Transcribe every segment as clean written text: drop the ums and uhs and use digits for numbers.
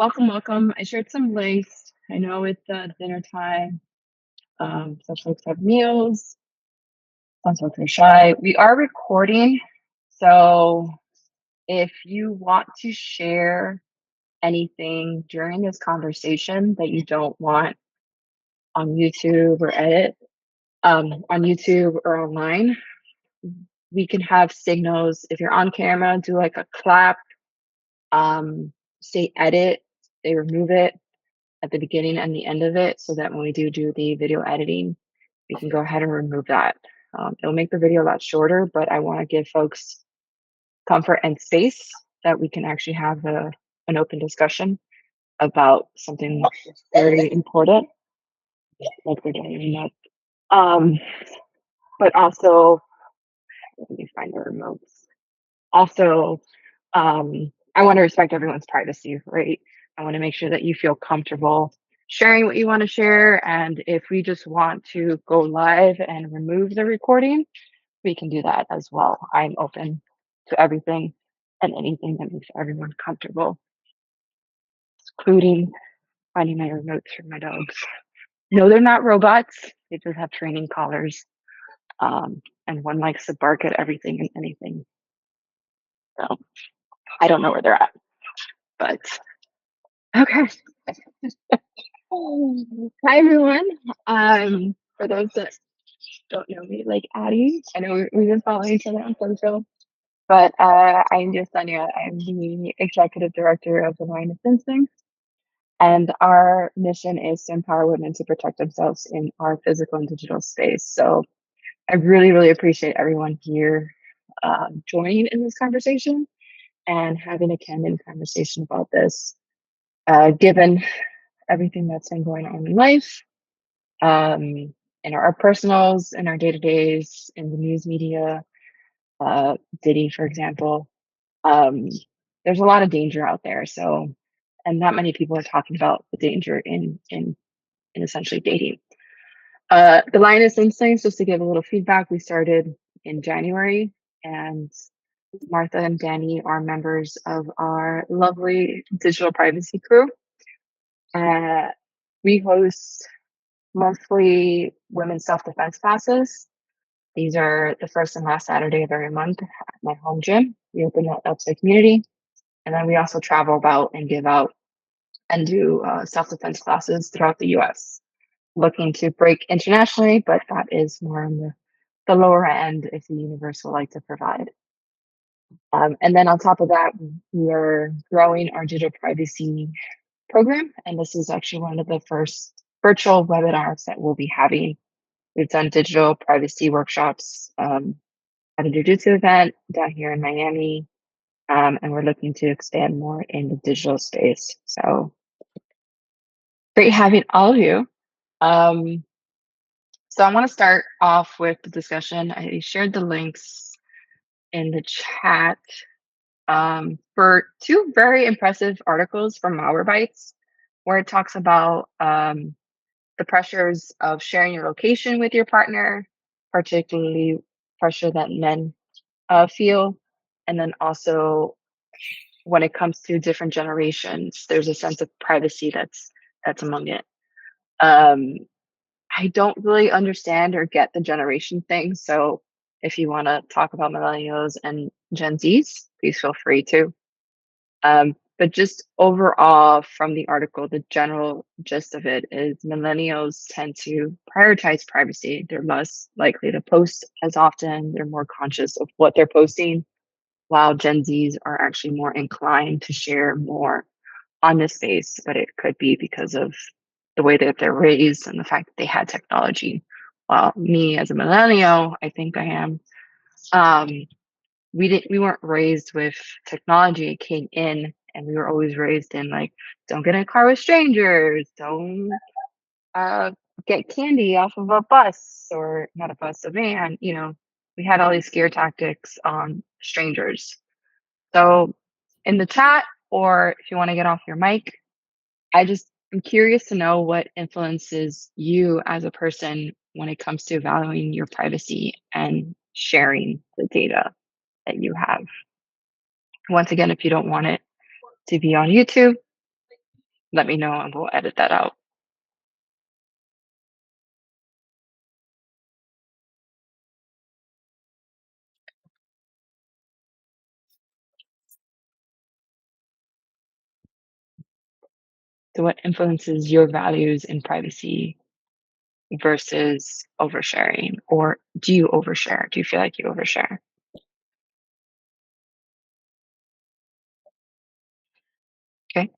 welcome. I shared some links. I know it's dinner time. Some folks have meals. Some folks are shy. We are recording, so if you want to share anything during this conversation that you don't want on YouTube or edit, on YouTube or online, we can have signals. If you're on camera, do like a clap, say edit, they remove it at the beginning and the end of it so that when we do the video editing, we can go ahead and remove that. It'll make the video a lot shorter, but I want to give folks comfort and space that we can actually have an open discussion about something that's very important, like we're doing that. But also, let me find the remotes. Also, I want to respect everyone's privacy, right? I want to make sure that you feel comfortable sharing what you want to share. And if we just want to go live and remove the recording, we can do that as well. I'm open to everything and anything that makes everyone comfortable, including finding my remotes for my dogs. No, they're not robots. They just have training collars. And one likes to bark at everything and anything. So I don't know where they're at, but okay. Hi everyone. For those that don't know me, like Addie, I know we've been following each other on social, but I'm just Sonia. I'm the executive director of the Lioness, and our mission is to empower women to protect themselves in our physical and digital space. So I really appreciate everyone here joining in this conversation and having a candid conversation about this, given everything that's been going on in life, in our personals, in our day-to-days, in the news media, Diddy, for example. There's a lot of danger out there. So, and not many people are talking about the danger in essentially dating. The Lioness Instincts, just to give a little feedback, we started in January, and Martha and Danny are members of our lovely digital privacy crew. We host monthly women's self-defense classes. These are the first and last Saturday of every month at my home gym. We open that up to the community. And then we also travel about and give out and do self-defense classes throughout the US. Looking to break internationally, but that is more on the lower end if the universe will like to provide. And then on top of that, we are growing our digital privacy program. And this is actually one of the first virtual webinars that we'll be having. We've done digital privacy workshops at a jiu-jitsu event down here in Miami. And we're looking to expand more in the digital space. So great having all of you. So I want to start off with the discussion. I shared the links in the chat for two very impressive articles from Malwarebytes, where it talks about the pressures of sharing your location with your partner, particularly pressure that men feel, and then also when it comes to different generations, there's a sense of privacy that's among it. I don't really understand or get the generation thing. So if you want to talk about millennials and Gen Zs, please feel free to. But just overall from the article, the general gist of it is millennials tend to prioritize privacy. They're less likely to post as often. They're more conscious of what they're posting, while Gen Zs are actually more inclined to share more on this space, but it could be because of the way that they're raised and the fact that they had technology. Well, me as a millennial, I think I am. We weren't raised with technology. It came in, and we were always raised in like, don't get in a car with strangers, don't get candy off of a bus, or not a bus, a van. You know, we had all these scare tactics on strangers. So in the chat, or if you want to get off your mic, I'm curious to know what influences you as a person when it comes to valuing your privacy and sharing the data that you have. Once again, if you don't want it to be on YouTube, let me know and we'll edit that out. So what influences your values in privacy versus oversharing? Or do you overshare? Do you feel like you overshare? Okay.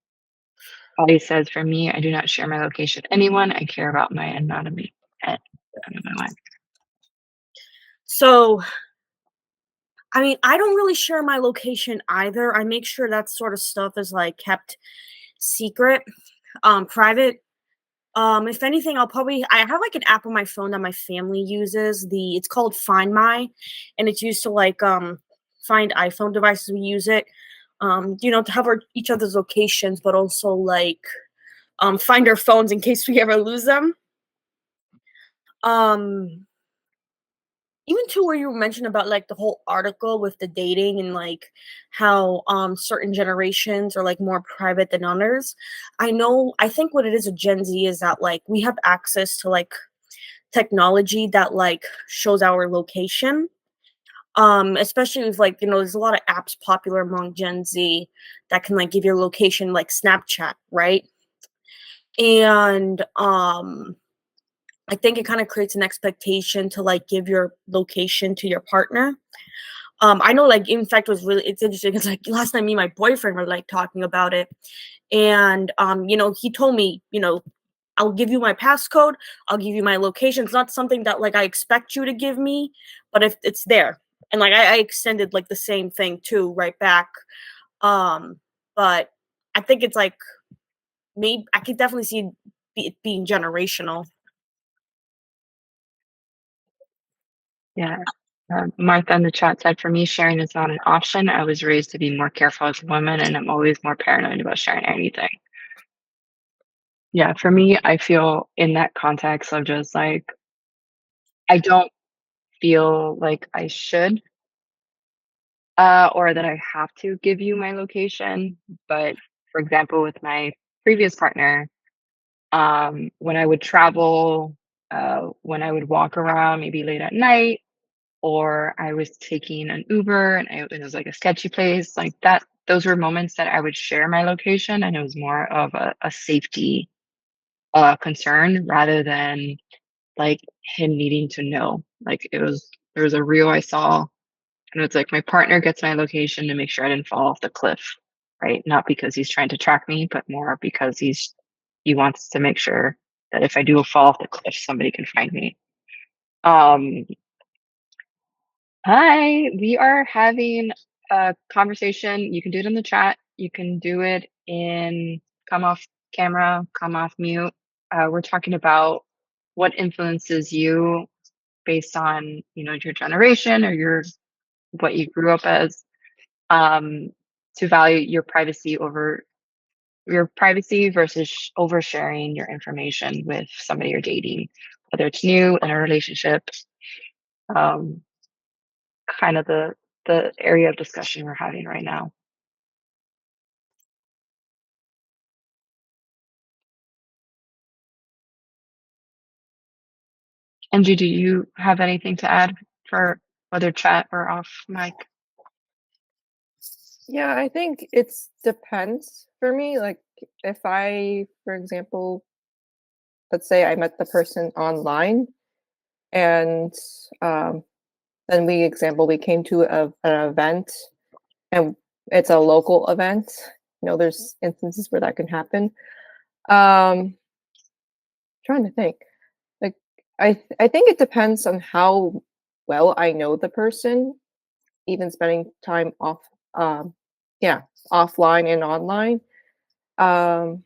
Body says, for me, I do not share my location with anyone. I care about my anonymity. And I don't know why. So, I mean, I don't really share my location either. I make sure that sort of stuff is like kept secret, private. If anything, I have like an app on my phone that my family uses. It's called Find My, and it's used to like find iPhone devices. We use it, to have each other's locations, but also like find our phones in case we ever lose them. Um, Even to where you mentioned about like the whole article with the dating and like how certain generations are like more private than others. I think what it is with Gen Z is that like we have access to like technology that like shows our location. Especially with like, there's a lot of apps popular among Gen Z that can like give your location, like Snapchat, right? And I think it kind of creates an expectation to like give your location to your partner. I know, like, in fact, it's interesting because, like, last night, me and my boyfriend were like talking about it, and he told me, I'll give you my passcode, I'll give you my location. It's not something that like I expect you to give me, but if it's there, and like I extended like the same thing too, right back. Um, but I think it's like maybe I could definitely see it being generational. Yeah. Martha in the chat said, for me, sharing is not an option. I was raised to be more careful as a woman, and I'm always more paranoid about sharing anything. Yeah, for me, I feel in that context of just like, I don't feel like I should, or that I have to give you my location. But for example, with my previous partner, when I would travel, when I would walk around maybe late at night, or I was taking an Uber and it was like a sketchy place, like that, those were moments that I would share my location, and it was more of a safety concern rather than like him needing to know. Like there was a reel I saw, and it's like my partner gets my location to make sure I didn't fall off the cliff, right? Not because he's trying to track me, but more because he wants to make sure that if I do fall off the cliff, somebody can find me. Um, Hi, we are having a conversation. You can do it in the chat. You can do it in come off camera, come off mute. We're talking about what influences you based on, your generation or what you grew up as, um, to value your privacy versus oversharing your information with somebody you're dating, whether it's new in a relationship. Um, Kind of the area of discussion we're having right now. Angie, do you have anything to add for whether chat or off mic? Yeah, I think it's depends for me. Like if I, for example, let's say I met the person online and um then we came to an event and it's a local event. There's instances where that can happen. Trying to think. Like I think it depends on how well I know the person, even spending time um yeah, offline and online. Um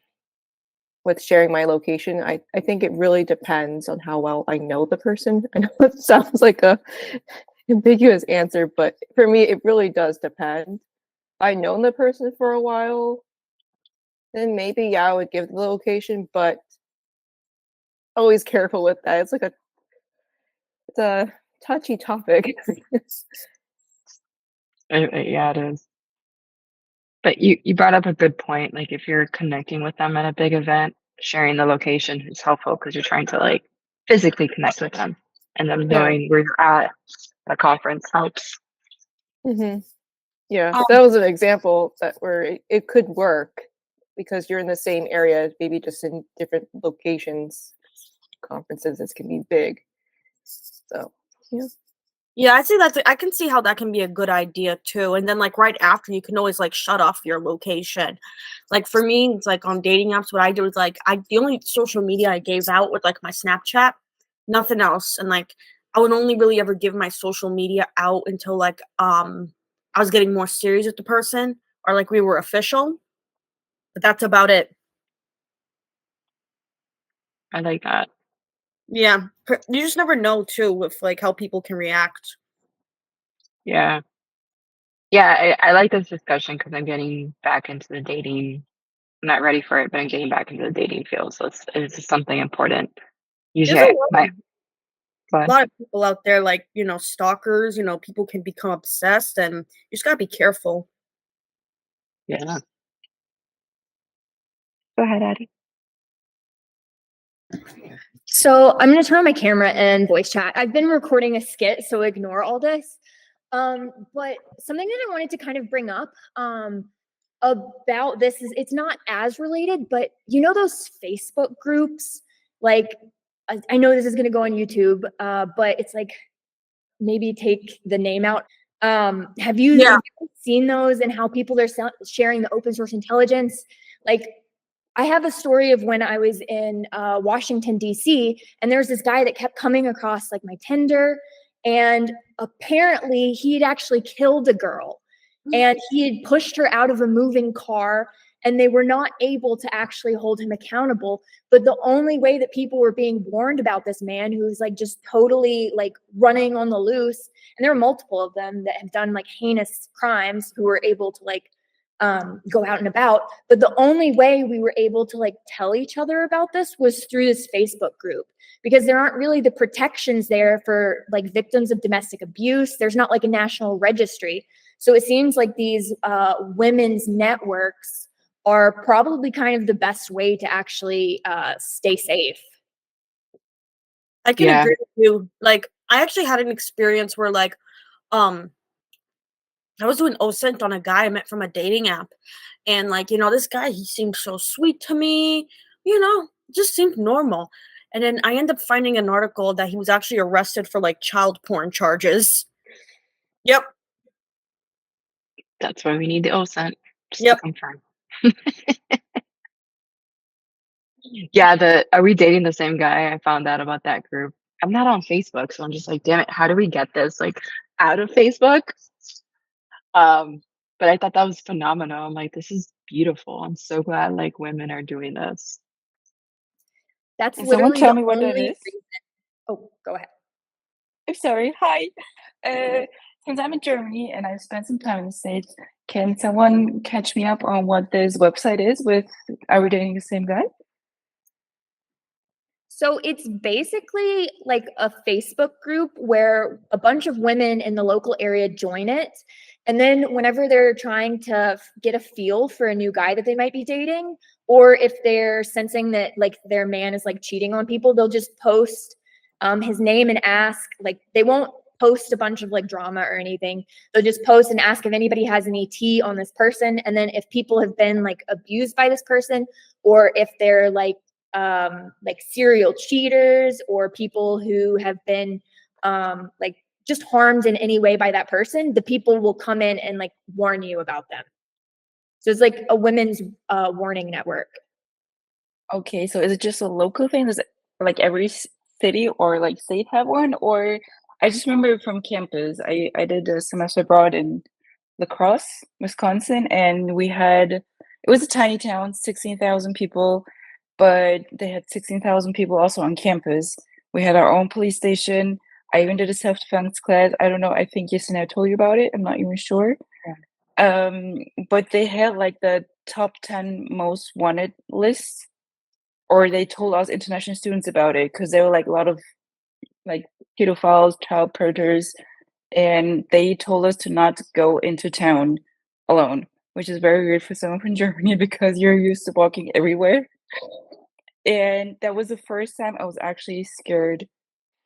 with sharing my location, I think it really depends on how well I know the person. I know it sounds like a ambiguous answer, but for me, it really does depend. If I've known the person for a while, then maybe yeah, I would give the location, but always careful with that. It's a touchy topic. Yeah, it is. But you brought up a good point, like, if you're connecting with them at a big event, sharing the location is helpful because 'cause you're trying to, like, physically connect with them, and them Yeah. knowing where you're at a conference helps. Mhm. Yeah, Um, that was an example that where it could work because you're in the same area, maybe just in different locations. Conferences, this can be big. So, yeah. yeah, I can see how that can be a good idea too. And then like right after, you can always like shut off your location. Like for me, it's like on dating apps, what I do is like the only social media I gave out was like my Snapchat, nothing else. And like I would only really ever give my social media out until like I was getting more serious with the person or like we were official. But that's about it. I like that. Yeah. You just never know too with like how people can react. Yeah. Yeah, I like this discussion because 'cause I'm getting back into the dating. I'm not ready for it, but I'm getting back into the dating field, so it's just something important. There's Usually a I my but lot of people out there like, stalkers, people can become obsessed and you just gotta be careful. yeah. Go ahead, Addie. So I'm gonna turn on my camera and voice chat. I've been recording a skit, so ignore all this. But something that I wanted to kind of bring up about this is it's not as related, but you know those Facebook groups? Like I know this is gonna go on YouTube, but it's like maybe take the name out. Yeah. Have you seen those and how people are sharing the open source intelligence? Like I have a story of when I was in Washington, D.C., and there's this guy that kept coming across like my Tinder, and apparently he had actually killed a girl and he had pushed her out of a moving car, and they were not able to actually hold him accountable. But the only way that people were being warned about this man who's like just totally like running on the loose, and there are multiple of them that have done like heinous crimes who were able to like go out and about. But the only way we were able to like tell each other about this was through this Facebook group because there aren't really the protections there for like victims of domestic abuse. There's not like a national registry. So it seems like these women's networks are probably kind of the best way to actually stay safe. I can Yeah. agree with you. Like, I actually had an experience where like, um, I was doing OSINT on a guy I met from a dating app. And like, this guy, he seemed so sweet to me, just seemed normal. And then I end up finding an article that he was actually arrested for like child porn charges. Yep. That's why we need the OSINT, just to Yep. confirm. Yeah, the are we dating the same guy? I found out about that group. I'm not on Facebook, so I'm just like, "Damn it, how do we get this, like, out of Facebook?" Um, but I thought that was phenomenal. I'm like, "This is beautiful. I'm so glad, like, women are doing this." That's Can someone literally tell the me what that only is? reason. Oh, go ahead. I'm sorry. Hi. Since I'm in Germany and I've spent some time in the States, can someone catch me up on what this website is with Are We Dating the Same Guy? So it's basically like a Facebook group where a bunch of women in the local area join it. And then whenever they're trying to get a feel for a new guy that they might be dating, or if they're sensing that like their man is like cheating on people, they'll just post his name and ask, like they won't post a bunch of like drama or anything. They'll just post and ask if anybody has any tea on this person. And then if people have been like abused by this person, or if they're like serial cheaters or people who have been like just harmed in any way by that person, the people will come in and like warn you about them. So it's like a women's warning network. Okay, so is it just a local thing? Does it like every city or like state have one? Or I just remember from campus, I did a semester abroad in La Crosse, Wisconsin, and it was a tiny town, 16,000 people, but they had 16,000 people also on campus. We had our own police station. I even did a self-defense class. I don't know, I think Yesenia told you about it. I'm not even sure. Um, but they had like the top 10 most wanted list, or they told us international students about it because there were like a lot of like pedophiles, child predators, and they told us to not go into town alone. which is very weird for someone from Germany because you're used to walking everywhere. And that was the first time I was actually scared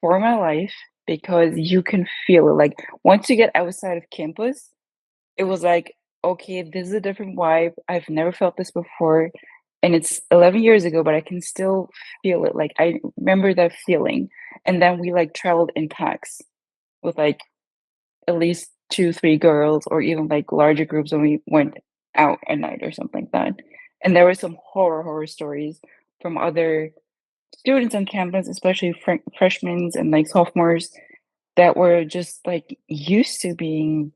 for my life because you can feel it. Like once you get outside of campus, it was like, okay, this is a different vibe. I've never felt this before. And it's 11 years ago, but I can still feel it. Like I remember that feeling. And then we like traveled in packs with like at least two, three girls, or even like larger groups when we went out at night or something like that. And there were some horror stories from other students on campus, especially freshmen and like sophomores, that were just like used to being,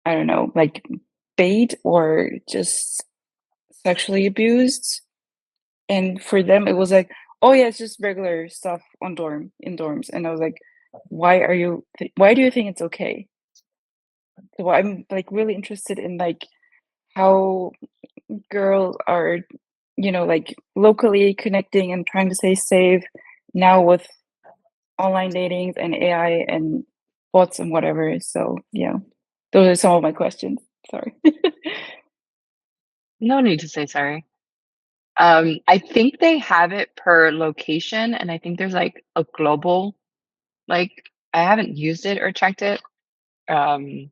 I don't know, like bait or just sexually abused. And for them, it was like, oh yeah, it's just regular stuff on in dorms. And I was like, why do you think it's okay? So I'm like really interested in like how girls are, like locally connecting and trying to stay safe now with online datings and AI and bots and whatever. So yeah, those are some of my questions. Sorry. No need to say sorry. I think they have it per location, and I think there's like a global, like I haven't used it or checked it. Um,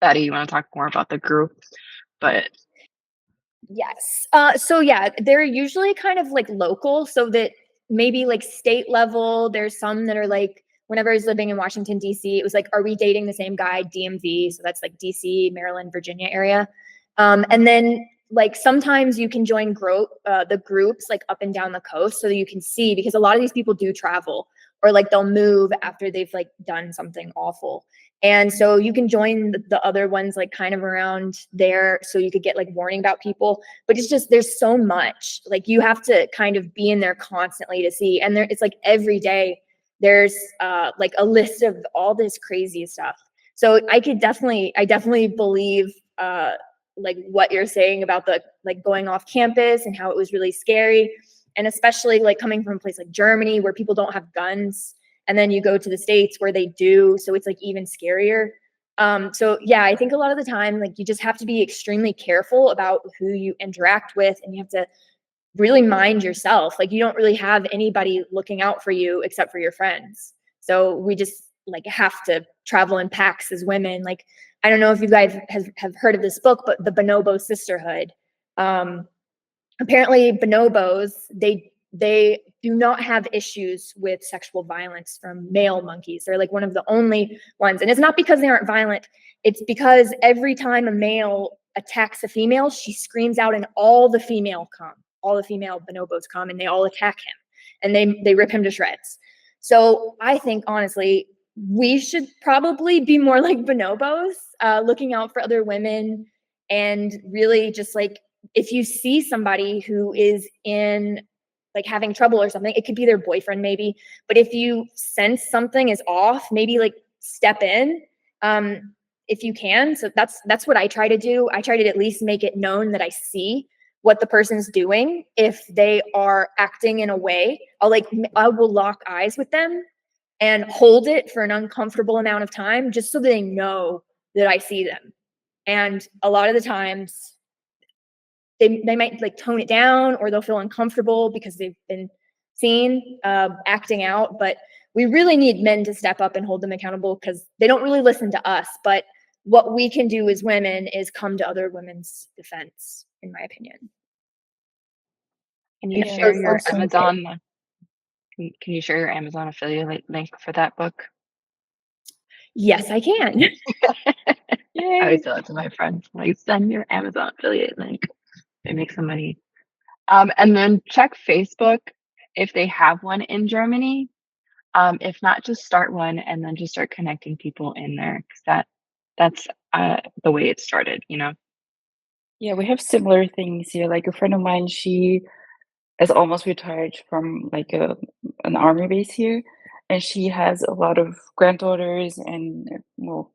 Betty, you want to talk more about the group? But Yes. So yeah, they're usually kind of like local, so that maybe like state level, there's some that are like whenever I was living in Washington, DC, it was like, are we dating the same guy? DMV. So that's like DC, Maryland, Virginia area. And then like sometimes you can join the groups like up and down the coast so that you can see, because a lot of these people do travel, or like they'll move after they've like done something awful. And so you can join the other ones like kind of around there so you could get like warning about people. But it's just there's so much. Like you have to kind of be in there constantly to see. And there it's like every day there's like a list of all this crazy stuff. So I definitely believe like what you're saying about the like going off campus and how it was really scary. And especially like coming from a place like Germany where people don't have guns, and then you go to the States where they do, so it's like even scarier. So yeah, I think a lot of the time like you just have to be extremely careful about who you interact with, and you have to really mind yourself. Like you don't really have anybody looking out for you except for your friends. So we just like have to travel in packs as women. Like I don't know if you guys have heard of this book, but the Bonobo Sisterhood. um Apparently bonobos, they do not have issues with sexual violence from male monkeys. They're like one of the only ones, and it's not because they aren't violent. It's because every time a male attacks a female, she screams out, and all the female bonobos come, and they all attack him, and they rip him to shreds. So I think honestly we should probably be more like bonobos, looking out for other women, and really just like if you see somebody who is in like having trouble or something, it could be their boyfriend maybe, but if you sense something is off, maybe like step in, if you can. So that's what I try to do. I try to at least make it known that I see what the person's doing. If they are acting in a way, I will lock eyes with them and hold it for an uncomfortable amount of time just so they know that I see them. And a lot of the times they might like tone it down, or they'll feel uncomfortable because they've been seen acting out. But we really need men to step up and hold them accountable, because they don't really listen to us. But what we can do as women is come to other women's defense, in my opinion. can you Yeah, share that's your awesome. Amazon? Can you share your Amazon affiliate link for that book? Yes, I can. I Yay. always tell it to my friends, like send your Amazon affiliate link. They make some money. And then check Facebook if they have one in Germany. If not, just start one and then just start connecting people in there, because that's the way it started, you know. Yeah, we have similar things here. Like a friend of mine, she is almost retired from like an army base here, and she has a lot of granddaughters and well,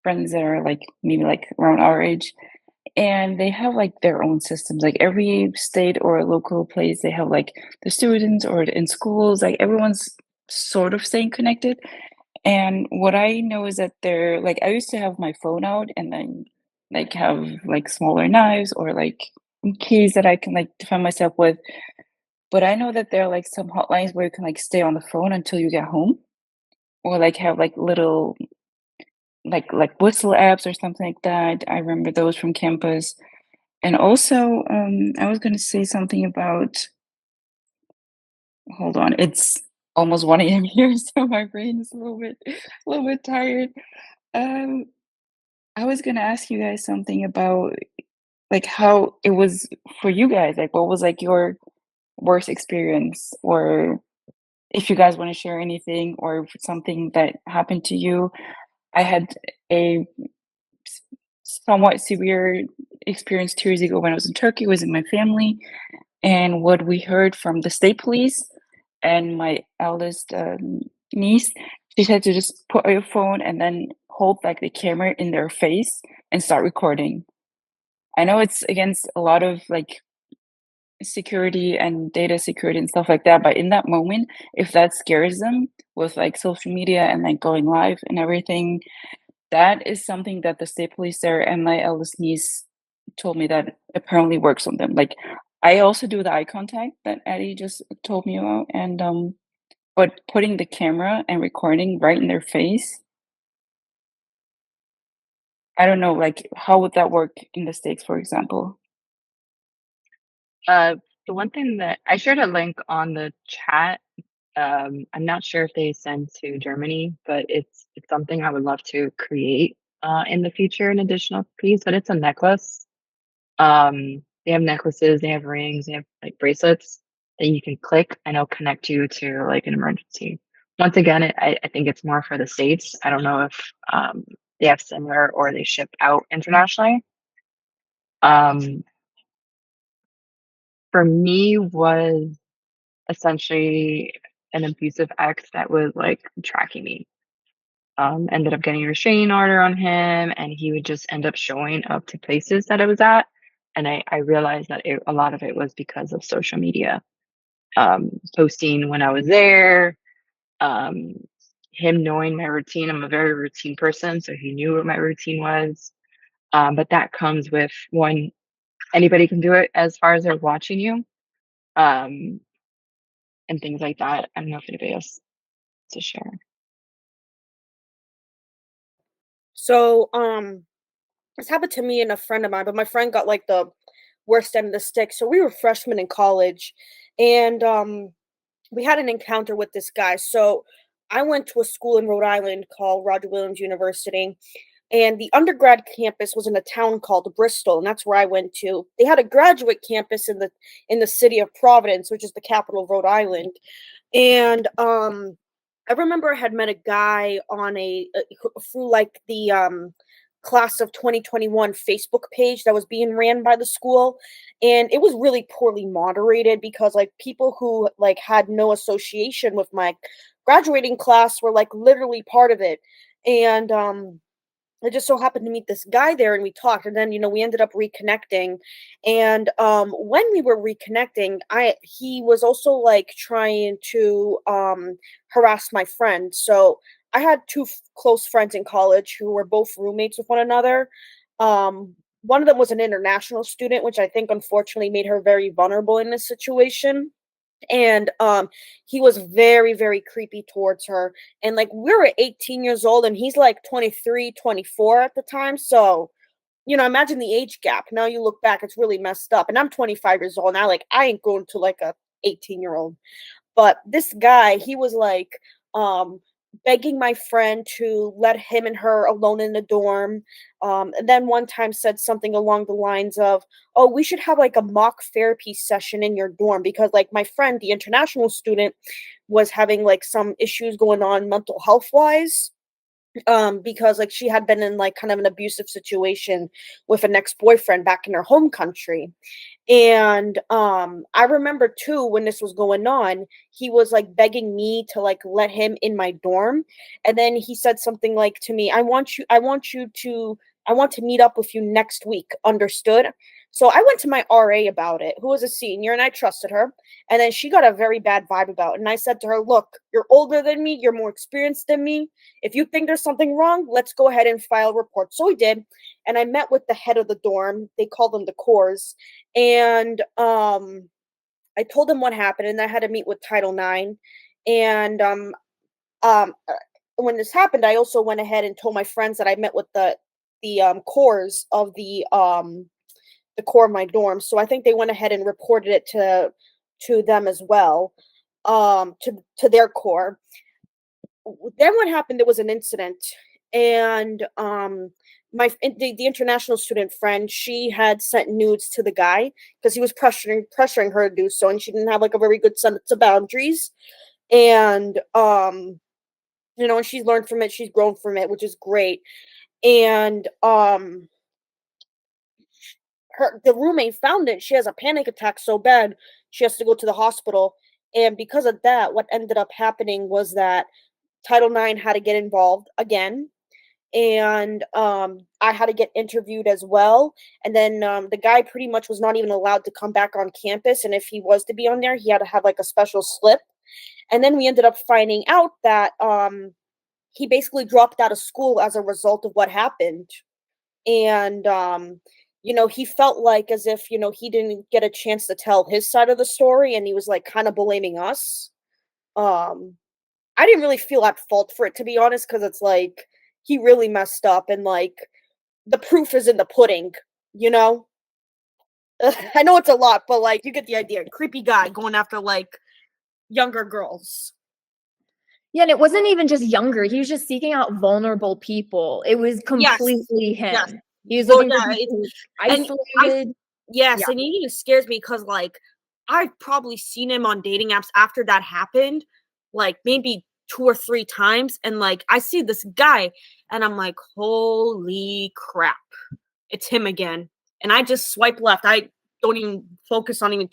friends that are like maybe like around our age, and they have like their own systems. Like every state or local place, they have like the students or in schools, like everyone's sort of staying connected. And what I know is that they're like, I used to have my phone out and then like have like smaller knives or like keys that I can like defend myself with. But I know that there are like some hotlines where you can like stay on the phone until you get home, or like have like little like whistle apps or something like that. I remember those from campus. And also, I was gonna say something about, hold on, it's almost 1 AM here, so my brain is a little bit tired. Um, I was gonna ask you guys something about like how it was for you guys. Like, what was like your worst experience, or if you guys want to share anything or something that happened to you. I had a s- somewhat severe experience 2 years ago when I was in Turkey, was in my family, and what we heard from the state police and my eldest niece, she said to just put your phone and then hold like the camera in their face and start recording. I know it's against a lot of like security and data security and stuff like that, but in that moment, if that scares them with like social media and like going live and everything, that is something that the state police there and my eldest niece told me that apparently works on them. Like I also do the eye contact that Eddie just told me about, and but putting the camera and recording right in their face, I don't know, like how would that work in the States, for example? Uh, the one thing that I shared a link on the chat. I'm not sure if they send to Germany, but it's something I would love to create in the future, an additional piece. But it's a necklace. They have necklaces, they have rings, they have like bracelets that you can click and it'll connect you to like an emergency. Once again, I think it's more for the States. I don't know if they have similar or they ship out internationally. Um, for me was essentially an abusive ex that was like tracking me. Ended up getting a restraining order on him, and he would just end up showing up to places that I was at. And I realized that a lot of it was because of social media, posting when I was there, um, him knowing my routine. I'm a very routine person, so he knew what my routine was. But that comes with one, anybody can do it as far as they're watching you, um, and things like that. I don't know if anybody else to share. So, this happened to me and a friend of mine, but my friend got like the worst end of the stick. So we were freshmen in college, and we had an encounter with this guy. So I went to a school in Rhode Island called Roger Williams University, and the undergrad campus was in a town called Bristol, and that's where I went to. They had a graduate campus in the city of Providence, which is the capital of Rhode Island. And I remember I had met a guy on through like the class of 2021 Facebook page that was being ran by the school, and it was really poorly moderated because like people who like had no association with my graduating class were like literally part of it. And I just so happened to meet this guy there and we talked, and then we ended up reconnecting. And when we were reconnecting, I he was also like trying to harass my friend. So I had two close friends in college who were both roommates with one another. One of them was an international student, which I think unfortunately made her very vulnerable in this situation. And he was very, very creepy towards her. And like we were 18 years old and he's like 23, 24 at the time. So imagine the age gap. Now you look back, it's really messed up. And I'm 25 years old now. Like I ain't going to like a 18-year-old. But this guy, he was like um begging my friend to let him and her alone in the dorm. And then one time said something along the lines of, "Oh, we should have like a mock therapy session in your dorm because like my friend, the international student, was having like some issues going on mental health wise." Because like she had been in like kind of an abusive situation with an ex-boyfriend back in her home country. And I remember too when this was going on, he was like begging me to like let him in my dorm. And then he said something like to me, I want to meet up with you next week. Understood? So I went to my RA about it, who was a senior, and I trusted her. And then she got a very bad vibe about it. And I said to her, look, you're older than me, you're more experienced than me. If you think there's something wrong, let's go ahead and file a report. So we did. And I met with the head of the dorm. They call them the cores. And I told them what happened, and I had to meet with Title IX. And um, uh, when this happened, I also went ahead and told my friends that I met with the cores of the core of my dorm. So I think they went ahead and reported it to them as well, to their core. Then what happened? There was an incident, and the international student friend, she had sent nudes to the guy because he was pressuring her to do so, and she didn't have like a very good sense of boundaries. And and she's learned from it, she's grown from it, which is great. And the roommate found it. She has a panic attack so bad she has to go to the hospital. And because of that, what ended up happening was that Title IX had to get involved again. And I had to get interviewed as well. And then the guy pretty much was not even allowed to come back on campus. And if he was to be on there, he had to have like a special slip. And then we ended up finding out that he basically dropped out of school as a result of what happened. And he felt like as if he didn't get a chance to tell his side of the story, and he was like kind of blaming us. I didn't really feel at fault for it, to be honest, because it's like he really messed up, and like the proof is in the pudding, you know. I know it's a lot, but like you get the idea. Creepy guy going after like younger girls. Yeah, and it wasn't even just younger. He was just seeking out vulnerable people. It was completely him. Yes. He was Well, looking for yeah, people who and isolated. yes, Yeah. and he even scares me because like I've probably seen him on dating apps after that happened, like maybe 2 or 3 times, and like I see this guy, and I'm like, holy crap, it's him again. And I just swipe left. I don't even focus on even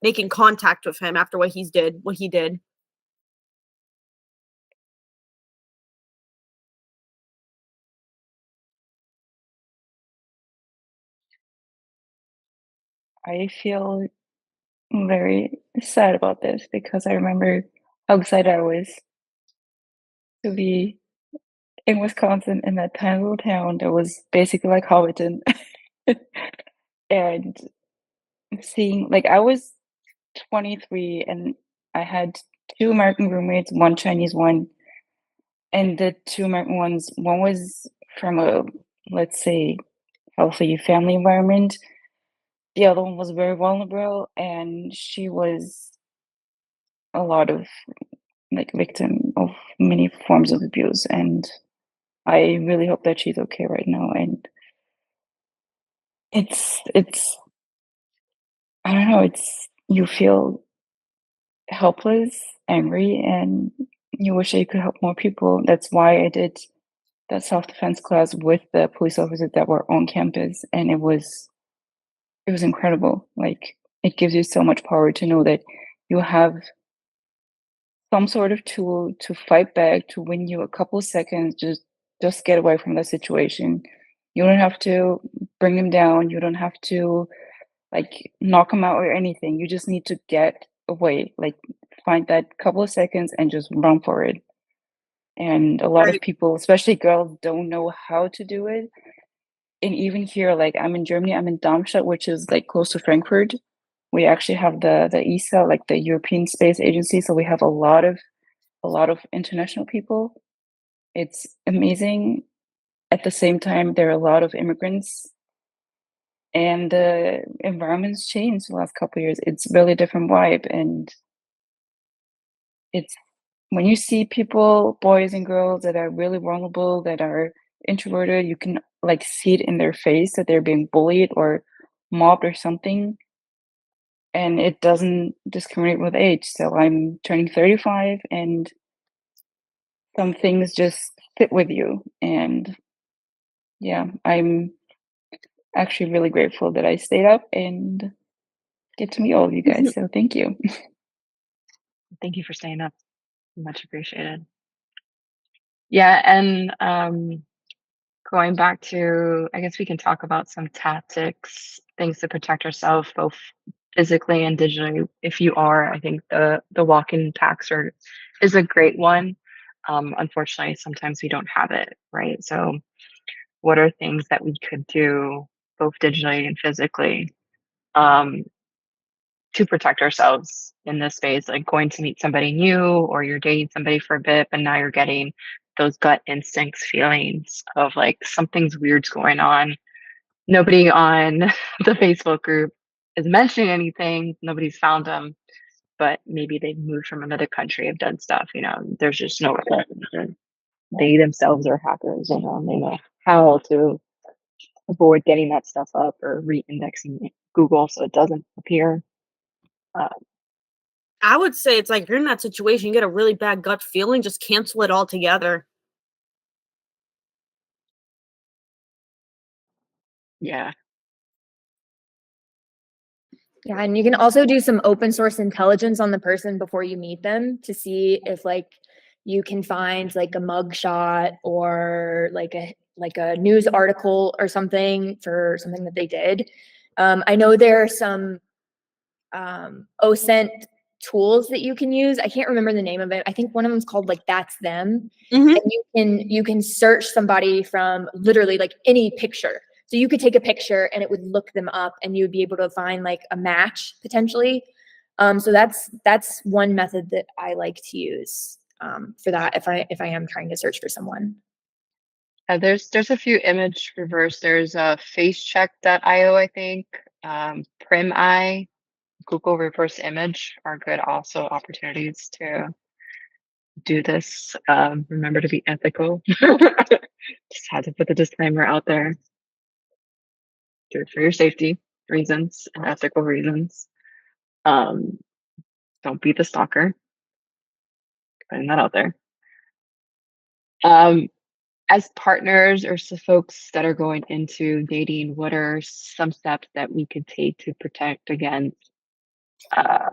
making contact with him after what he did. I feel very sad about this because I remember how excited I was to be in Wisconsin in that tiny little town that was basically like Howardton. And seeing, like, I was 23 and I had two American roommates, one Chinese one, and the two American ones, one was from a, let's say, healthy family environment. The other one was very vulnerable, and she was a lot of like victim of many forms of abuse. And I really hope that she's okay right now. And it's I don't know, it's you feel helpless, angry, and you wish that you could help more people. That's why I did that self-defense class with the police officers that were on campus, and it was incredible. Like, it gives you so much power to know that you have some sort of tool to fight back, to win you a couple seconds, just get away from the situation. You don't have to bring them down. You don't have to like knock them out or anything. You just need to get away. Like, find that couple of seconds and just run for it. And a lot of Right. people, especially girls, don't know how to do it. And even here, like, I'm in Germany, I'm in Darmstadt, which is like close to Frankfurt. We actually have the ESA, like the European Space Agency, so we have a lot of international people. It's amazing. At the same time, there are a lot of immigrants, and the environment's changed the last couple of years. It's really different vibe, and it's when you see people, boys and girls that are really vulnerable, that are introverted, you can like see it in their face that they're being bullied or mobbed or something, and it doesn't discriminate with age. So I'm turning 35, and some things just fit with you. And yeah, I'm actually really grateful that I stayed up and get to meet all of you guys. So thank you. Thank you for staying up. Much appreciated. Yeah, and going back to, I guess we can talk about some tactics things to protect ourselves both physically and digitally. If you are, I think the walk-in packs are is a great one. Unfortunately, sometimes we don't have it, right? So, what are things that we could do both digitally and physically um, to protect ourselves in this space? Like going to meet somebody new, or you're dating somebody for a bit, but now you're getting those gut instincts feelings of like something's weird's going on. Nobody on the Facebook group is mentioning anything. Nobody's found them, but maybe they've moved from another country, have done stuff. There's just no record. They themselves are hackers, and they know how to avoid getting that stuff up or re-indexing Google so it doesn't appear. Uh, I would say it's like you're in that situation, you get a really bad gut feeling, just cancel it all together. yeah, Yeah, and you can also do some open source intelligence on the person before you meet them to see if like you can find like a mugshot or like a news article or something for something that they did. I know there are some OSINT tools that you can use. I can't remember the name of it. I think one of them is called like That's Them. Mhm. And you can search somebody from literally like any picture. So you could take a picture and it would look them up and you would be able to find like a match potentially. So that's one method that I like to use for that if I am trying to search for someone. there's a few image reverse. There's facecheck.io, I think. PrimEye, Google reverse image are good also opportunities to do this. Remember to be ethical. Just had to put the disclaimer out there. Do it for your safety reasons and ethical reasons. Um, don't be the stalker. Putting that out there. As partners or folks that are going into dating, what are some steps that we could take to protect against, I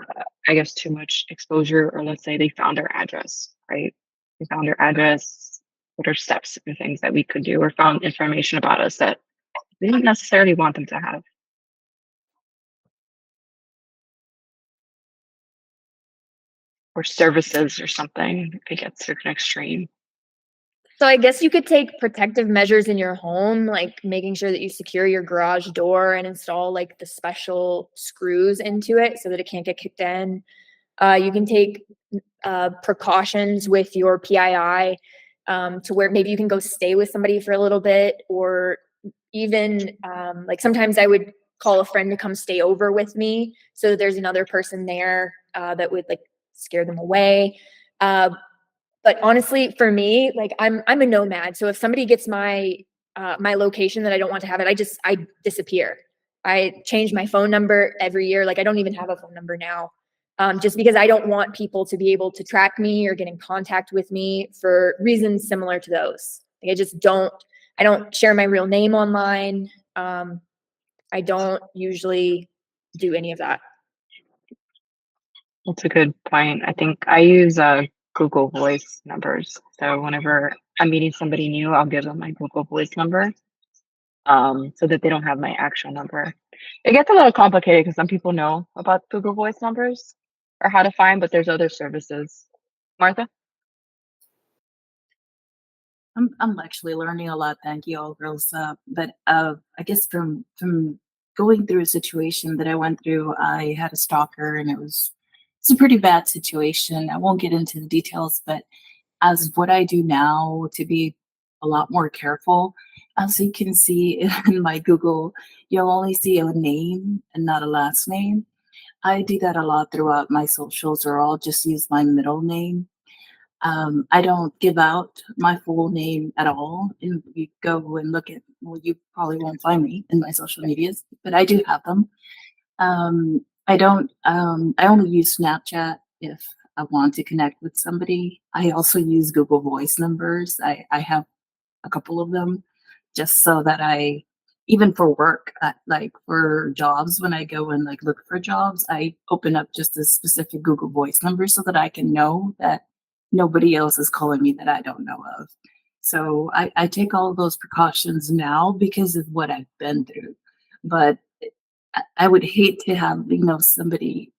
guess, too much exposure? Or let's say they found our address, right? They found our address. What are steps or things that we could do, or found information about us that we didn't necessarily want them to have? Or services or something if it gets to an extreme. So I guess you could take protective measures in your home, like making sure that you secure your garage door and install like the special screws into it so that it can't get kicked in. You can take precautions with your PII to where maybe you can go stay with somebody for a little bit, or even like sometimes I would call a friend to come stay over with me so that there's another person there that would like scare them away. But honestly, for me, like I'm a nomad. So if somebody gets my location that I don't want to have it, I disappear. I change my phone number every year. Like I don't even have a phone number now. Just because I don't want people to be able to track me or get in contact with me for reasons similar to those. Like I don't share my real name online. I don't usually do any of that. That's a good point. I think I use Google Voice numbers. So whenever I'm meeting somebody new, I'll give them my Google Voice number, so that they don't have my actual number. It gets a little complicated because some people know about Google Voice numbers or how to find, but there's other services. Martha? I'm actually learning a lot. Thank you all girls. But I guess from going through a situation that I went through, I had a stalker and it's a pretty bad situation. I won't get into the details, but as what I do now to be a lot more careful, as you can see in my Google, you'll only see a name and not a last name. I do that a lot throughout my socials, or I'll just use my middle name. I don't give out my full name at all. And you go and look at, well, you probably won't find me in my social medias, but I do have them. I don't, I only use Snapchat if I want to connect with somebody. I also use Google Voice numbers. I have a couple of them just so that even for work, like for jobs, when I go and like look for jobs, I open up just a specific Google Voice number so that I can know that nobody else is calling me that I don't know of. So I take all of those precautions now because of what I've been through. But I would hate to have, somebody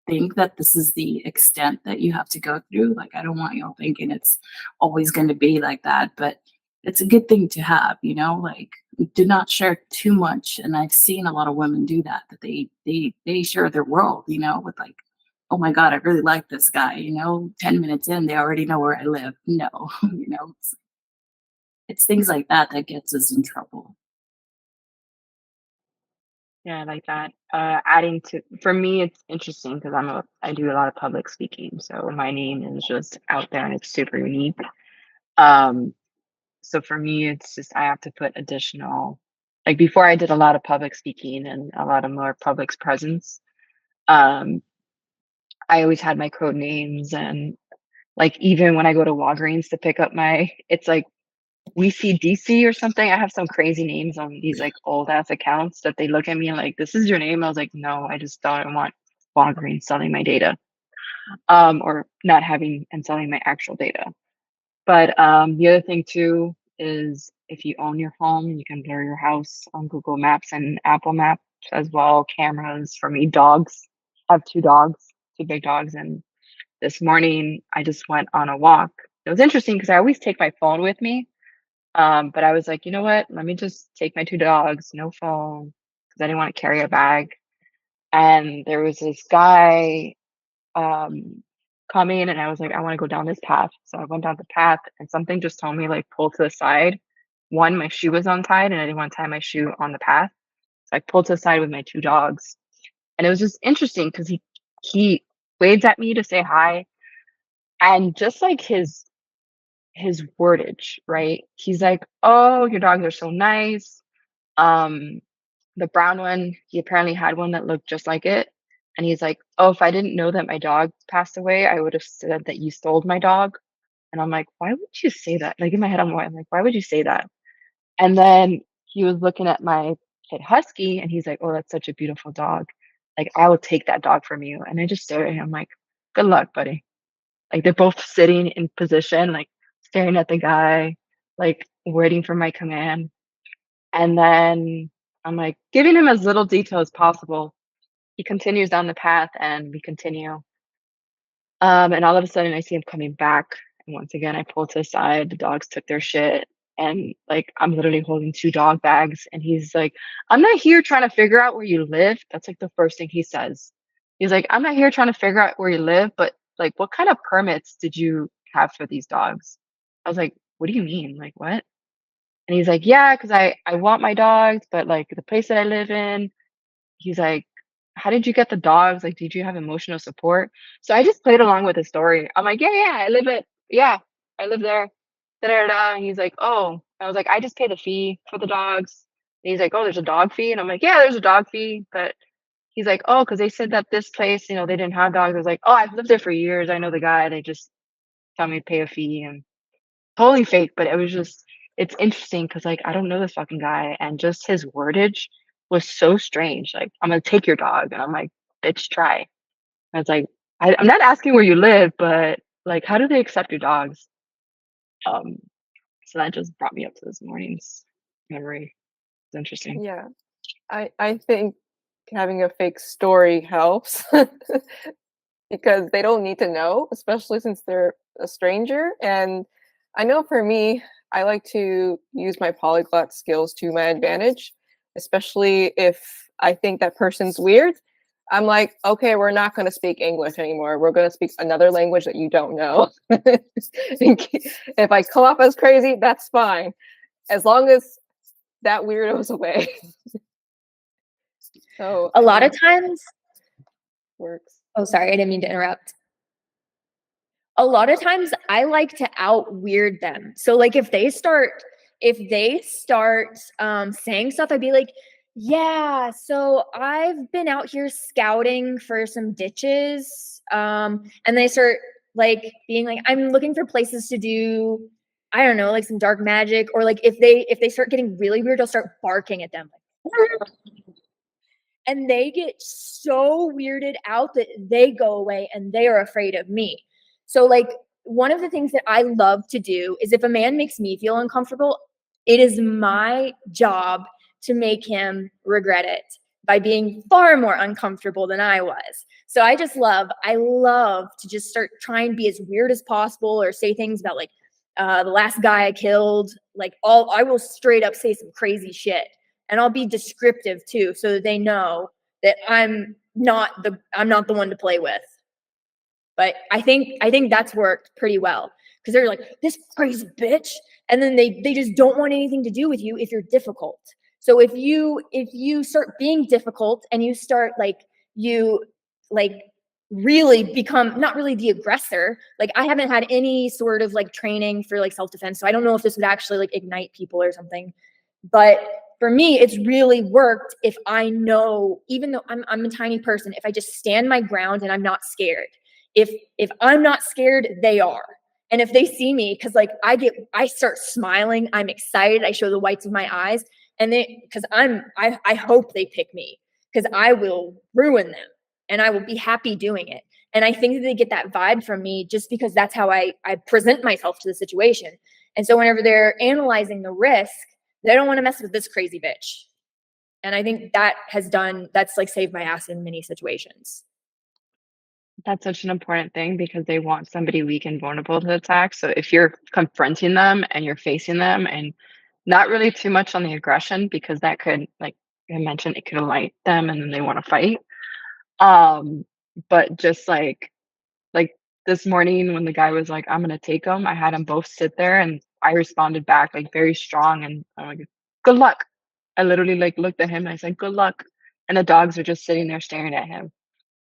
think that this is the extent that you have to go through. Like, I don't want y'all thinking it's always going to be like that, but it's a good thing to have, like, do not share too much. And I've seen a lot of women do that, that they share their world, with like, oh my God, I really like this guy, 10 minutes in, they already know where I live. No, it's things like that that gets us in trouble. Yeah, I like that. Adding to for me, it's interesting because I do a lot of public speaking, so my name is just out there and it's super unique. Um, so for me, it's just I have to put additional, like before I did a lot of public speaking and a lot of more public presence. Um, I always had my code names and like even when I go to Walgreens to pick up it's like we see DC or something. I have some crazy names on these like old ass accounts that they look at me and like, this is your name. I was like, no, I just don't want Walgreens selling my data, or not having and selling my actual data. But the other thing too is if you own your home, you can blur your house on Google Maps and Apple Maps as well. Cameras for me, dogs. I have two dogs, two big dogs, and this morning I just went on a walk. It was interesting because I always take my phone with me. But I was like, you know what? Let me just take my two dogs, no phone, because I didn't want to carry a bag. And there was this guy coming, and I was like, I want to go down this path. So I went down the path, and something just told me like pull to the side. One, my shoe was untied, and I didn't want to tie my shoe on the path. So I pulled to the side with my two dogs, and it was just interesting because he waved at me to say hi, and just like his wordage, right? He's like, "Oh, your dogs are so nice." Um, the brown one, he apparently had one that looked just like it. And he's like, "Oh, if I didn't know that my dog passed away, I would have said that you stole my dog." And I'm like, "Why would you say that?" Like in my head, I'm like, "Why would you say that?" And then he was looking at my kid husky and he's like, "Oh, that's such a beautiful dog. Like, I will take that dog from you." And I just stared at him like, "Good luck, buddy." Like they're both sitting in position, like staring at the guy, like waiting for my command. And then I'm like giving him as little detail as possible. He continues down the path and we continue. And all of a sudden I see him coming back. And once again, I pull to the side. The dogs took their shit. And like, I'm literally holding two dog bags. And he's like, "I'm not here trying to figure out where you live." That's like the first thing he says. He's like, "I'm not here trying to figure out where you live, but like, what kind of permits did you have for these dogs?" I was like, "What do you mean? Like, what?" And he's like, "Yeah, because I want my dogs, but like the place that I live in," he's like, "How did you get the dogs? Like, did you have emotional support?" So I just played along with the story. I'm like, "Yeah, yeah, I live there." Da, da, da. And he's like, "Oh," I was like, "I just pay the fee for the dogs." And he's like, "Oh, there's a dog fee." And I'm like, "Yeah, there's a dog fee." But he's like, "Oh, because they said that this place, they didn't have dogs." I was like, "Oh, I've lived there for years. I know the guy. They just tell me to pay a fee." And totally fake, but it's interesting because like I don't know this fucking guy and just his wordage was so strange. Like, "I'm gonna take your dog," and I'm like, "Bitch, try." And it's like I'm not asking where you live, but like, how do they accept your dogs? Um, so that just brought me up to this morning's memory. It's interesting. Yeah, I think having a fake story helps because they don't need to know, especially since they're a stranger. And I know for me, I like to use my polyglot skills to my advantage, especially if I think that person's weird. I'm like, okay, we're not going to speak English anymore. We're going to speak another language that you don't know. If I come off as crazy, that's fine, as long as that weirdo's away. So A lot of times, works. oh, sorry, I didn't mean to interrupt. A lot of times I like to out weird them. So like if they start saying stuff, I'd be like, "Yeah, so I've been out here scouting for some ditches." And they start like being like, "I'm looking for places to do, I don't know, like some dark magic." Or like if they start getting really weird, I'll start barking at them. And they get so weirded out that they go away and they are afraid of me. So like one of the things that I love to do is if a man makes me feel uncomfortable, it is my job to make him regret it. by being far more uncomfortable than I was. So I love to just start trying to be as weird as possible, or say things about like the last guy I killed. Like I will straight up say some crazy shit, and I'll be descriptive too, so that they know that I'm not the one to play with. But I think that's worked pretty well, because they're like, this crazy bitch, and then they just don't want anything to do with you if you're difficult. So if you start being difficult, and you start you like really become not really the aggressor. Like, I haven't had any sort of like training for like self-defense, so I don't know if this would actually like ignite people or something. But for me, it's really worked if I know, even though I'm a tiny person, if I just stand my ground and I'm not scared. If I'm not scared, they are. And if they see me, because like I start smiling, I'm excited, I show the whites of my eyes, and because I hope they pick me, because I will ruin them, and I will be happy doing it. And I think that they get that vibe from me, just because that's how I present myself to the situation. And so whenever they're analyzing the risk, they don't want to mess with this crazy bitch. And I think that's like saved my ass in many situations. That's such an important thing because they want somebody weak and vulnerable to attack. So if you're confronting them and you're facing them, and not really too much on the aggression, because that could, like I mentioned, it could alight them and then they want to fight. Um, but just like this morning when the guy was like, I'm gonna take them, I had them both sit there and I responded back like very strong, and I'm like, good luck. I literally like looked at him and I said, good luck. And the dogs are just sitting there staring at him.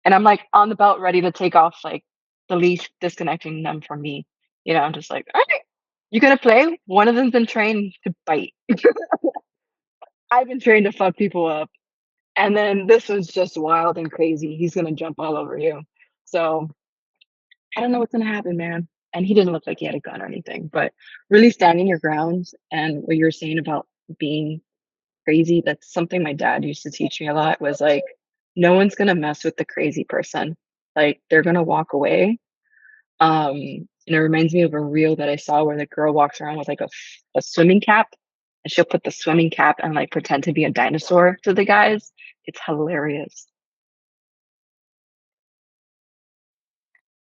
And I'm like on the belt ready to take off like the leash, disconnecting them from me. I'm just like, all right, you gonna play? One of them's been trained to bite. I've been trained to fuck people up. And then this was just wild and crazy. He's gonna jump all over you. So I don't know what's gonna happen, man. And he didn't look like he had a gun or anything, but really standing your grounds, and what you're saying about being crazy, that's something my dad used to teach me a lot, was like, no one's gonna mess with the crazy person. Like, they're gonna walk away. And it reminds me of a reel that I saw where the girl walks around with like a swimming cap, and she'll put the swimming cap and like pretend to be a dinosaur to the guys. It's hilarious.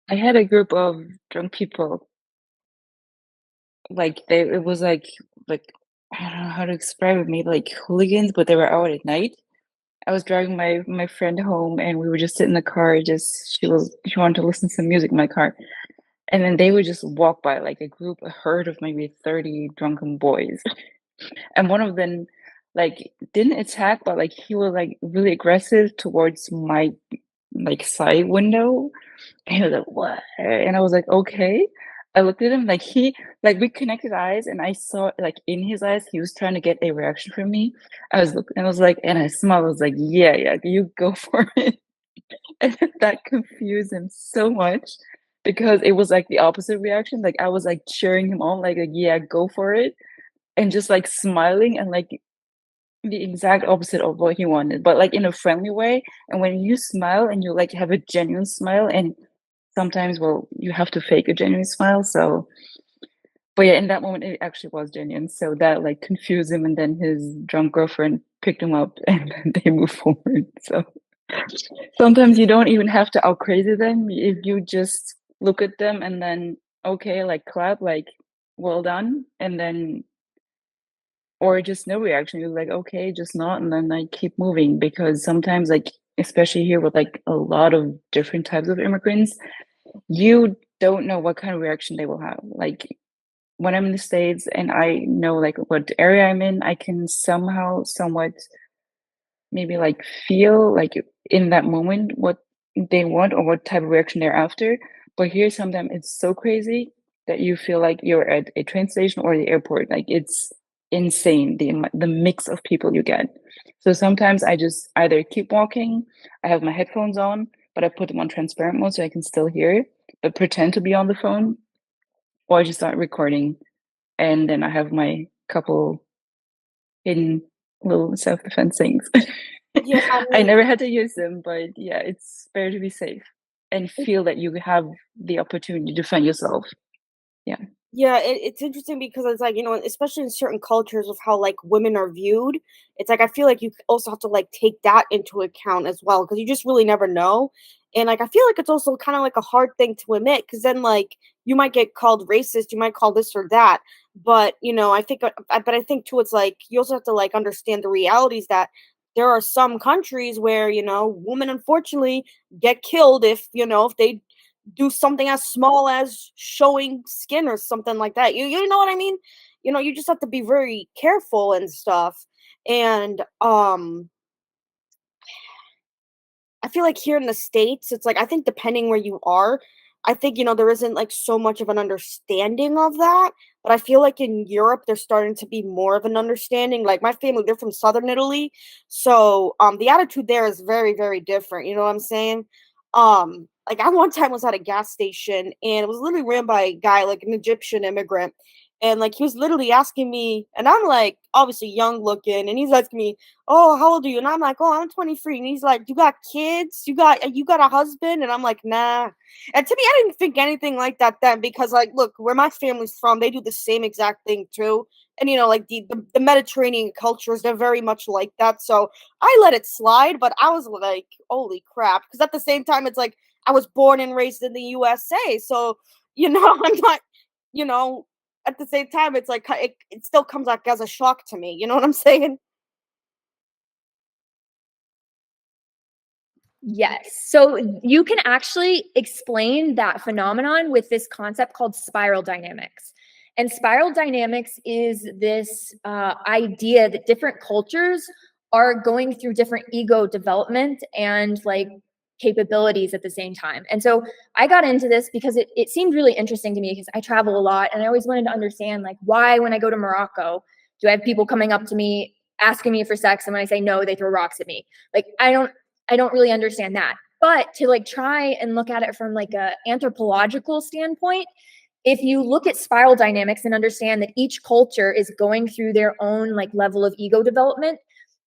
I had a group of drunk people. Like it was like I don't know how to describe it. Maybe like hooligans, but they were out at night. I was driving my friend home, and we were just sitting in the car. She wanted to listen to some music in my car, and then they would just walk by like a herd of maybe 30 drunken boys, and one of them like didn't attack, but like he was like really aggressive towards my like side window. And he was like, "What?" And I was like, "Okay." I looked at him like we connected eyes, and I saw like in his eyes he was trying to get a reaction from me. I was looking, and I was like, and I smiled. I was like, "Yeah, yeah, you go for it." And that confused him so much because it was like the opposite reaction. Like I was like cheering him on, like "Yeah, go for it," and just like smiling and like the exact opposite of what he wanted, but like in a friendly way. And when you smile and you like have a genuine smile, and sometimes, well, you have to fake a genuine smile. So, but yeah, in that moment, it actually was genuine. So that like confused him, and then his drunk girlfriend picked him up, and then they moved forward. So sometimes you don't even have to out crazy them. If you just look at them and then okay, like clap, like well done, and then or just no reaction. You're like, okay, just not, and then like keep moving. Because sometimes, like especially here with like a lot of different types of immigrants, you don't know what kind of reaction they will have. Like when I'm in the States and I know like what area I'm in, I can somehow somewhat maybe like feel like in that moment what they want or what type of reaction they're after. But here sometimes it's so crazy that you feel like you're at a train station or the airport. Like it's insane the mix of people you get. So sometimes I just either keep walking, I have my headphones on, but I put them on transparent mode so I can still hear, but pretend to be on the phone, or I just start recording, and then I have my couple hidden little self-defense things. Yeah, I never had to use them, but yeah, it's better to be safe and feel that you have the opportunity to defend yourself. Yeah. Yeah, it's interesting because it's like, especially in certain cultures of how like women are viewed, it's like I feel like you also have to like take that into account as well because you just really never know. And like I feel like it's also kind of like a hard thing to admit because then like you might get called racist, you might call this or that. But I think, but I think too, it's like you also have to like understand the realities that there are some countries where women unfortunately get killed if they do something as small as showing skin or something like that. You know what I mean? You just have to be very careful and stuff. And I feel like here in the States, it's like I think depending where you are, I think, there isn't like so much of an understanding of that. But I feel like in Europe, there's starting to be more of an understanding. Like my family, they're from southern Italy. So the attitude there is very, very different. You know what I'm saying? Like I one time was at a gas station and it was literally ran by a guy, like an Egyptian immigrant. And like he was literally asking me, and I'm like obviously young looking, and he's asking me, "Oh, how old are you?" And I'm like, "Oh, I'm 23." And he's like, "You got kids? You got a husband?" And I'm like, "Nah." And to me, I didn't think anything like that then because like, look, where my family's from, they do the same exact thing too. And like the Mediterranean cultures, they're very much like that. So I let it slide, but I was like, "Holy crap!" Because at the same time, it's like I was born and raised in the USA, so I'm not, you know. At the same time, it's like it still comes like as a shock to me. You know what I'm saying? Yes. So you can actually explain that phenomenon with this concept called spiral dynamics. And spiral dynamics is this idea that different cultures are going through different ego development and like capabilities at the same time. And so I got into this because it seemed really interesting to me because I travel a lot and I always wanted to understand like why when I go to Morocco, do I have people coming up to me asking me for sex and when I say no, they throw rocks at me. Like I don't really understand that. But to like try and look at it from like a anthropological standpoint, if you look at spiral dynamics and understand that each culture is going through their own like level of ego development,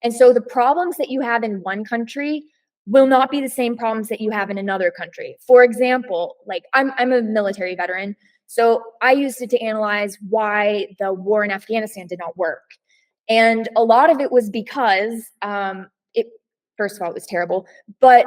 and so the problems that you have in one country will not be the same problems that you have in another country. For example, like I'm a military veteran, so I used it to analyze why the war in Afghanistan did not work. And a lot of it was because it first of all, it was terrible. But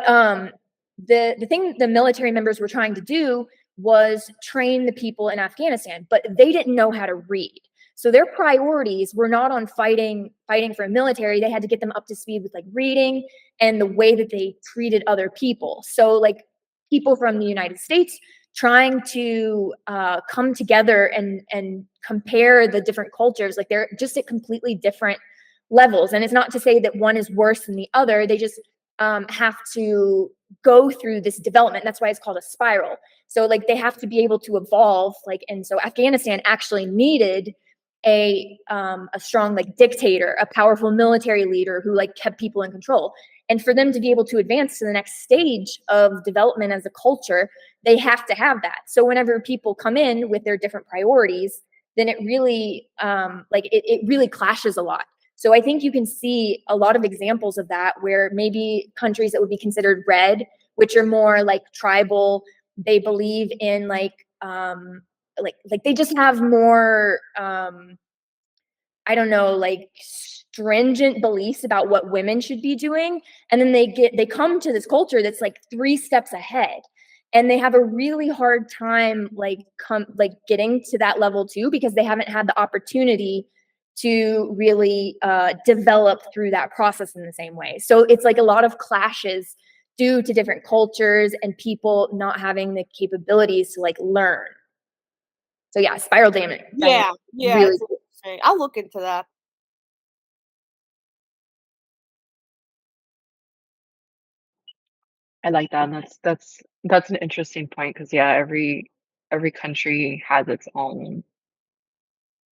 the thing the military members were trying to do was train the people in Afghanistan, but they didn't know how to read. So their priorities were not on fighting for a military. They had to get them up to speed with like reading and the way that they treated other people. So like people from the United States trying to come together and compare the different cultures, like they're just at completely different levels. And it's not to say that one is worse than the other. They just have to go through this development. That's why it's called a spiral. So like they have to be able to evolve. Like, and so Afghanistan actually needed a strong like dictator, a powerful military leader who like kept people in control. And for them to be able to advance to the next stage of development as a culture, they have to have that. So whenever people come in with their different priorities, then it really it really clashes a lot. So I think you can see a lot of examples of that where maybe countries that would be considered red, which are more like tribal, they believe in like they just have more I don't know, like stringent beliefs about what women should be doing. And then they come to this culture that's like 3 steps ahead. And they have a really hard time like getting to that level too, because they haven't had the opportunity to really develop through that process in the same way. So it's like a lot of clashes due to different cultures and people not having the capabilities to like learn. So yeah, spiral dynamic Yeah, yeah, really. it's interesting. I'll look into that. I like that, and that's an interesting point because yeah, every country has its own,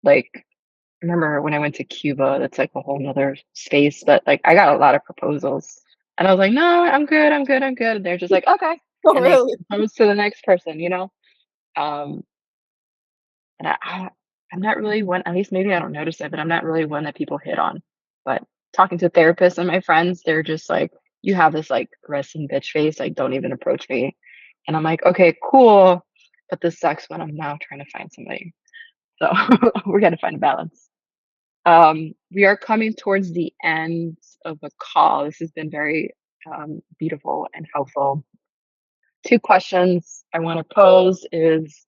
like, I remember when I went to Cuba, that's like a whole nother space, but, like, I got a lot of proposals, and I was like, "No, I'm good, I'm good, I'm good," and they're just like, "Okay," Oh, and they really? propose to the next person, you know? Um, and I'm not really one, at least maybe I don't notice it, but I'm not really one that people hit on. But talking to therapists and my friends, they're just like, "You have this, like, resting bitch face, like, don't even approach me." And I'm like, "Okay, cool," but this sucks when I'm now trying to find somebody. So we're gonna find a balance. We are coming towards the end of the call. This has been very beautiful and helpful. Two questions I want to pose is,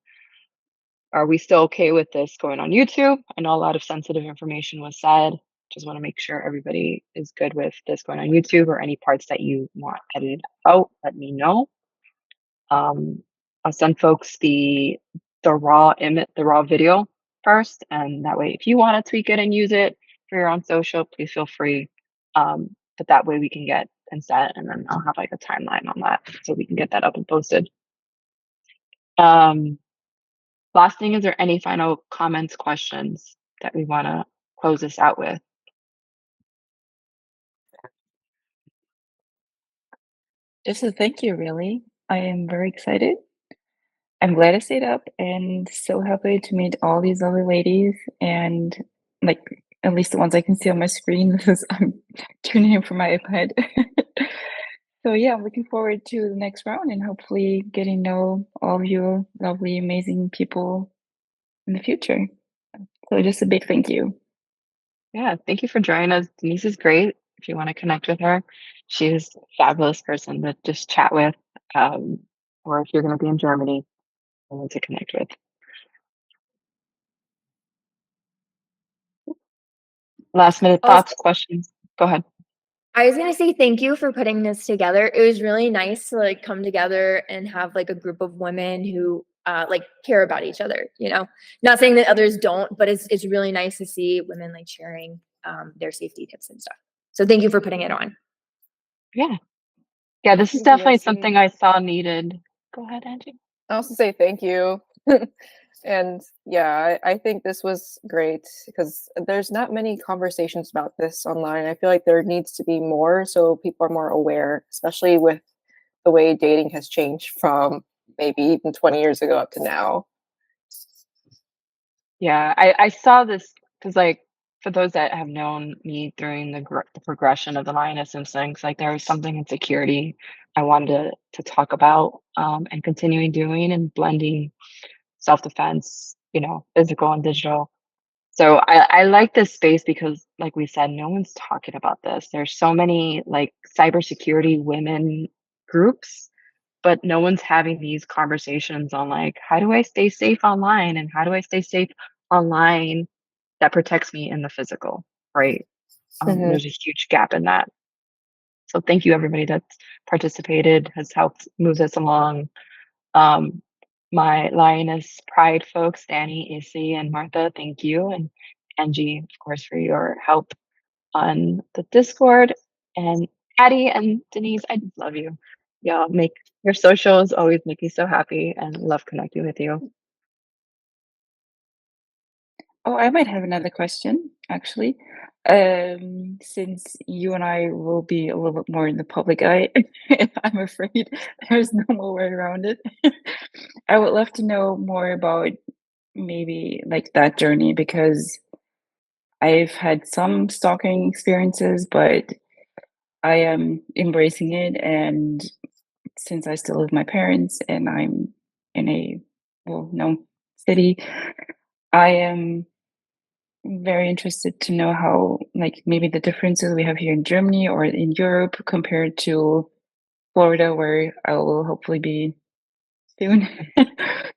are we still okay with this going on YouTube? I know a lot of sensitive information was said. Just want to make sure everybody is good with this going on YouTube, or any parts that you want edited out, let me know. I'll send folks the raw video first, and that way, if you want to tweak it and use it for your own social, please feel free. But that way we can get consent, and then I'll have like a timeline on that so we can get that up and posted. Last thing, is there any final comments, questions that we want to close this out with? Just a thank you, really. I am very excited. I'm glad I stayed up and so happy to meet all these other ladies, and like at least the ones I can see on my screen because I'm tuning in from my iPad. So yeah, I'm looking forward to the next round and hopefully getting to know all of you lovely, amazing people in the future. So just a big thank you. Yeah, thank you for joining us. Denise is great. If you want to connect with her, she's a fabulous person to just chat with. Or if you're going to be in Germany, I want to connect with. Last minute Also, thoughts, questions. Go ahead. I was gonna say thank you for putting this together. It was really nice to like come together and have like a group of women who like care about each other, you know. Not saying that others don't, but it's really nice to see women like sharing their safety tips and stuff. So thank you for putting it on. Yeah. Yeah, this is Thank you, definitely Nancy. something I saw needed. Go ahead, Angie. I also say thank you. And yeah, I think this was great because there's not many conversations about this online. I feel like there needs to be more so people are more aware, especially with the way dating has changed from maybe even 20 years ago up to now. Yeah, I saw this because, like, for those that have known me during the progression of the Lioness instincts, like, there was something in security I wanted to talk about, and continuing doing and blending self-defense, physical and digital. So I like this space because, like we said, no one's talking about this. There's so many like cybersecurity women groups, but no one's having these conversations on like, how do I stay safe online, and how do I stay safe online that protects me in the physical, right? Mhm. There's a huge gap in that. So thank you everybody that's participated, has helped move this along. Um, my Lioness Pride folks, Danny, AC, and Martha, thank you. And Angie, of course, for your help on the Discord. And Addie and Denise, I just love you. Y'all make your socials always make me so happy, and love connecting with you. Oh, I might have another question, actually. Since you and I will be a little bit more in the public eye, I'm afraid there's no more way around it. I would love to know more about maybe like that journey because I've had some stalking experiences, but I am embracing it. And since I still live with my parents and I'm in a well-known city, I am very interested to know how, like, maybe the differences we have here in Germany or in Europe compared to Florida, where I will hopefully be soon.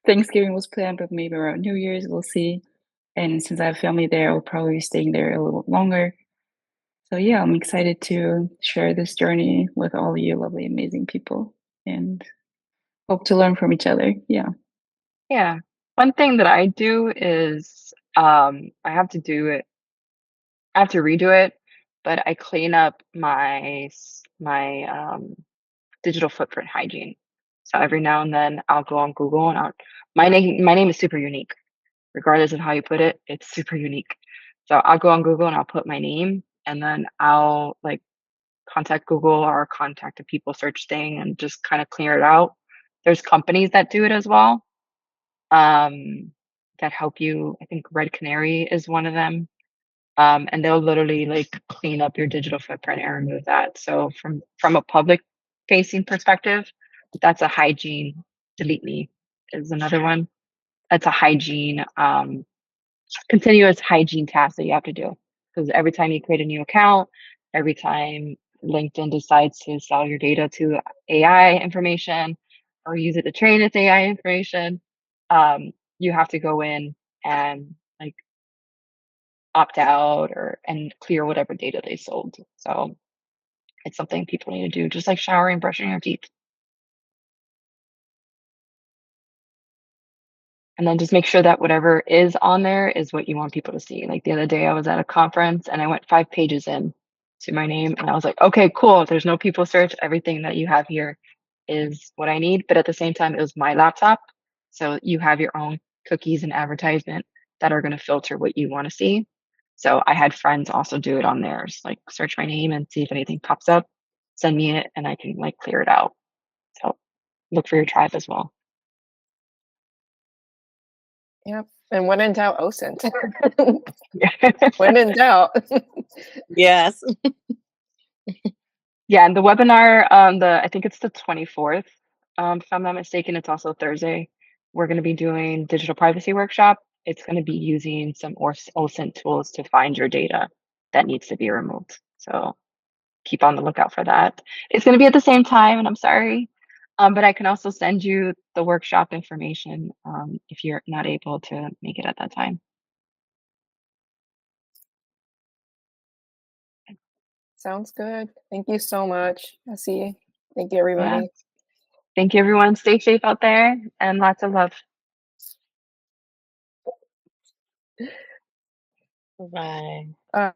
Thanksgiving was planned, but maybe around New Year's, we'll see. And since I have family there, I'll probably be staying there a little longer. So yeah, I'm excited to share this journey with all you lovely, amazing people and hope to learn from each other. Yeah. Yeah. One thing that I do is I have to do it, I have to redo it, but I clean up my digital footprint hygiene. So every now and then I'll go on Google and my name is super unique. Regardless of how you put it, it's super unique. So I'll go on Google and I'll put my name, and then I'll like contact Google or contact a people search thing and just kind of clear it out. There's companies that do it as well, that help you. I think Red Canary is one of them. And they'll literally like clean up your digital footprint and remove that. So from a public facing perspective, that's a hygiene. Delete Me is another one. That's a hygiene continuous hygiene tasks that you have to do. Because every time you create a new account, every time LinkedIn decides to sell your data to AI information or use it to train its AI information, you have to go in and like opt out and clear whatever data they sold. So it's something people need to do, just like showering, brushing your teeth. And then just make sure that whatever is on there is what you want people to see. Like the other day, I was at a conference and I went 5 pages in to my name and I was like, okay, cool. There's no people search. Everything that you have here is what I need. But at the same time, it was my laptop. So you have your own cookies and advertisement that are going to filter what you want to see. So I had friends also do it on theirs, like search my name and see if anything pops up, send me it, and I can like clear it out. So look for your tribe as well. Yep. And when in doubt, OSINT. When in doubt. Yes. Yeah, and the webinar, I think it's the 24th, if I'm not mistaken. It's also Thursday. We're going to be doing digital privacy workshop. It's going to be using some OSINT tools to find your data that needs to be removed. So keep on the lookout for that. It's going to be at the same time, and I'm sorry, but I can also send you the workshop information if you're not able to make it at that time. Sounds good. Thank you so much, Essie. Thank you, everybody. Yeah. Thank you, everyone. Stay safe out there and lots of love. Bye.